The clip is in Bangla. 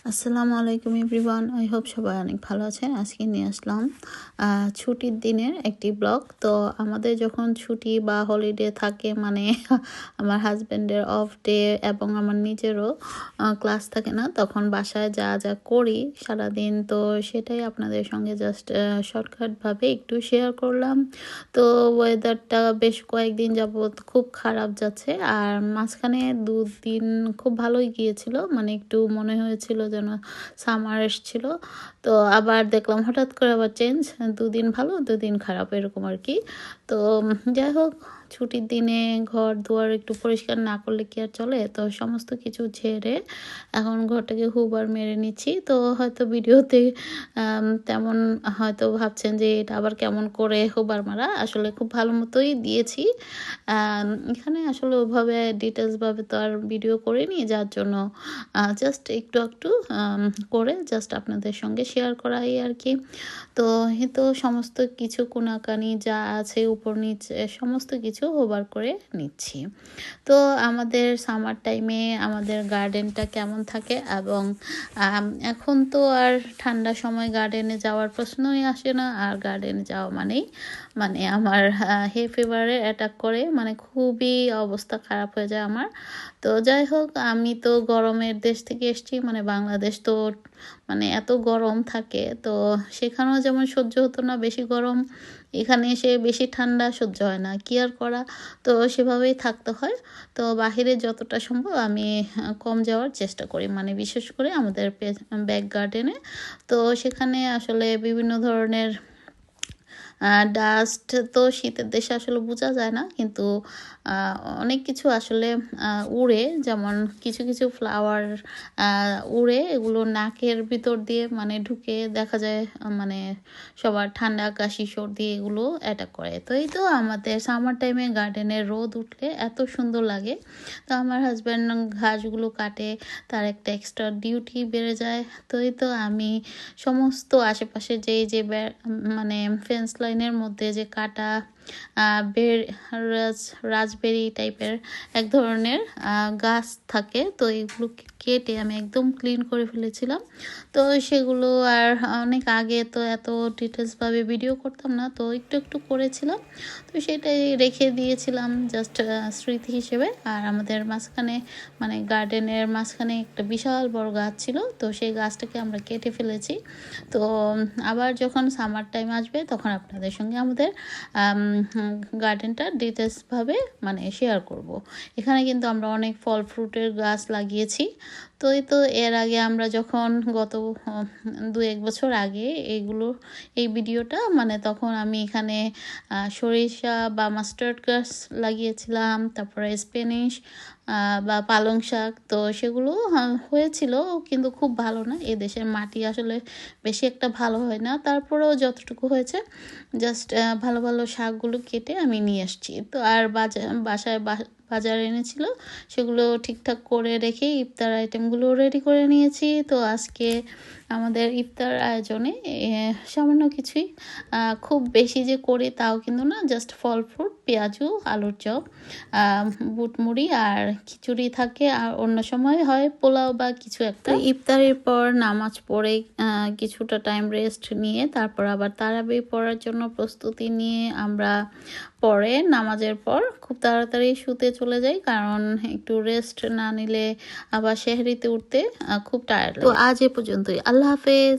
আসসালামু আলাইকুম এভরিওয়ান, আই হোপ সবাই অনেক ভালো আছেন। আজকে নিয়ে আসলাম ছুটির দিনের একটি ব্লগ। তো আমাদের যখন ছুটি বা হলিডে থাকে মানে আমার হাজব্যান্ডের অফ ডে এবং আমার নিজেরও ক্লাস থাকে না, তখন বাসায় যা যা করি সারাদিন, তো সেটাই আপনাদের সঙ্গে জাস্ট শর্টকাটভাবে একটু শেয়ার করলাম। তো ওয়েদারটা বেশ কয়েকদিন যাবৎ খুব খারাপ যাচ্ছে, আর মাঝখানে 2 দিন খুব ভালোই গিয়েছিল, মানে একটু মনে হয়েছিল যেন সামার এসছিল। তো আবার দেখলাম হঠাৎ করে আবার চেঞ্জ, 2 দিন ভালো 2 দিন খারাপ এরকম আর কি। তো যাই হোক, ছুটির দিনে ঘর দুয়ার একটু পরিষ্কার না করলে কি আর চলে। তো সমস্ত কিছু ঝেড়ে এখন ঘরটাকে হুবার মেরে নিচ্ছি। তো হয়তো ভিডিওতে তেমন হয়তো ভাবছেন যে এটা আবার কেমন করে হুবার মারা, আসলে খুব ভালো মতোই দিয়েছি। এখানে আসলে ওভাবে ডিটেলসভাবে তো আর ভিডিও করিনি, যার জন্য জাস্ট একটু একটু করে জাস্ট আপনাদের সঙ্গে শেয়ার করাই আর কি। তো এই তো সমস্ত কিছু কোনাকানি যা আছে উপর নিচে সমস্ত কিছু ওভার করে নিচ্ছি। তো আমাদের সামার টাইমে আমাদের গার্ডেনটা কেমন থাকে, এবং এখন তো আর ঠান্ডার সময় গার্ডেনে যাওয়ার প্রশ্নই আসে না। আর গার্ডেনে যাওয়া মানে আমার হে ফিভারে অ্যাটাক করে, মানে খুবই অবস্থা খারাপ হয়ে যায় আমার। তো যাই হোক, আমি তো গরমের দেশ থেকে এসেছি, মানে বাংলাদেশ তো মানে এত গরম থাকে, তো সেখানেও যেমন সহ্য হতো না বেশি গরম, এখানে এসে বেশি ঠান্ডা সহ্য হয় না, কি আর করা। তো সেভাবেই থাকতে হয়। তো বাহিরে যতটা সম্ভব আমি কম যাওয়ার চেষ্টা করি, মানে বিশেষ করে আমাদের ব্যাক গার্ডেনে। তো সেখানে আসলে বিভিন্ন ধরনের ডাস্ট তো শীতের দেশে আসলে বোঝা যায় না, কিন্তু অনেক কিছু আসলে উড়ে, যেমন কিছু কিছু ফ্লাওয়ার উড়ে, এগুলো নাকের ভিতর দিয়ে মানে ঢুকে দেখা যায়, মানে সবার ঠান্ডা কাশি সর্দি এগুলো অ্যাটাক করে। তো এই তো আমাদের সামার টাইমে গার্ডেনে রোদ উঠলে এত সুন্দর লাগে। তো আমার হাজব্যান্ড ঘাসগুলো কাটে, তার একটা এক্সট্রা ডিউটি বেড়ে যায়। তো এই তো আমি সমস্ত আশেপাশে যে মানে ফেন্স লাইনের মধ্যে যে কাটা রাজবেরি টাইপের এক ধরনের গাছ থাকে, তো এগুলো কেটে আমি একদম ক্লিন করে ফেলেছিলাম। তো সেগুলো আর অনেক আগে তো এত ডিটেলসভাবে ভিডিও করতাম না, তো একটু একটু করেছিলাম। তো সেটাই রেখে দিয়েছিলাম জাস্ট স্মৃতি হিসেবে। আর আমাদের মাঝখানে মানে গার্ডেনের মাঝখানে একটা বিশাল বড় গাছ ছিল, তো সেই গাছটাকে আমরা কেটে ফেলেছি। তো আবার যখন সামার টাইম আসবে তখন আপনাদের সঙ্গে আমাদের গার্ডেনটা ডিটেলসভাবে মানে শেয়ার করব। এখানে কিন্তু আমরা অনেক ফল ফ্রুটের গাছ লাগিয়েছি। তো এই তো এর আগে আমরা যখন গত 2-1 বছর আগে এই ভিডিওটা মানে তখন আমি এখানে সরিষা বা মাস্টার্ড গাছ লাগিয়েছিলাম, তারপরে স্প্যানিশ বা পালং শাক। তো সেগুলো হয়েছিল, কিন্তু খুব ভালো না, এ দেশের মাটি আসলে বেশি একটা ভালো হয় না। তারপরেও যতটুকু হয়েছে জাস্ট ভালো ভালো শাকগুলো কেটে আমি নিয়ে আসছি। তো আর বাসায় বাজারে এনেছিল, সেগুলো ঠিকঠাক করে রেখে ইফতার আইটেমগুলো রেডি করে নিয়েছি। তো আজকে আমাদের ইফতার আয়োজনে সামান্য কিছুই, খুব বেশি যে করি তাও কিন্তু না, জাস্ট ফল ফ্রুট, পেঁয়াজু, আলুর চপ, বুট মুড়ি আর খিচুড়ি থাকে, আর অন্য সময় হয় পোলাও বা কিছু একটা। ইফতারের পর নামাজ পড়ে কিছুটা টাইম রেস্ট নিয়ে তারপর আবার তারাবি পড়ার জন্য প্রস্তুতি নিয়ে আমরা পরে নামাজের পর খুব তাড়াতাড়ি শুতে চলে যাই, কারণ একটু রেস্ট না নিলে আবার সেহরিতে উঠতে খুব টায়ার্ড লাগে। তো আজ এ পর্যন্তই, আল্লাহ হাফেজ।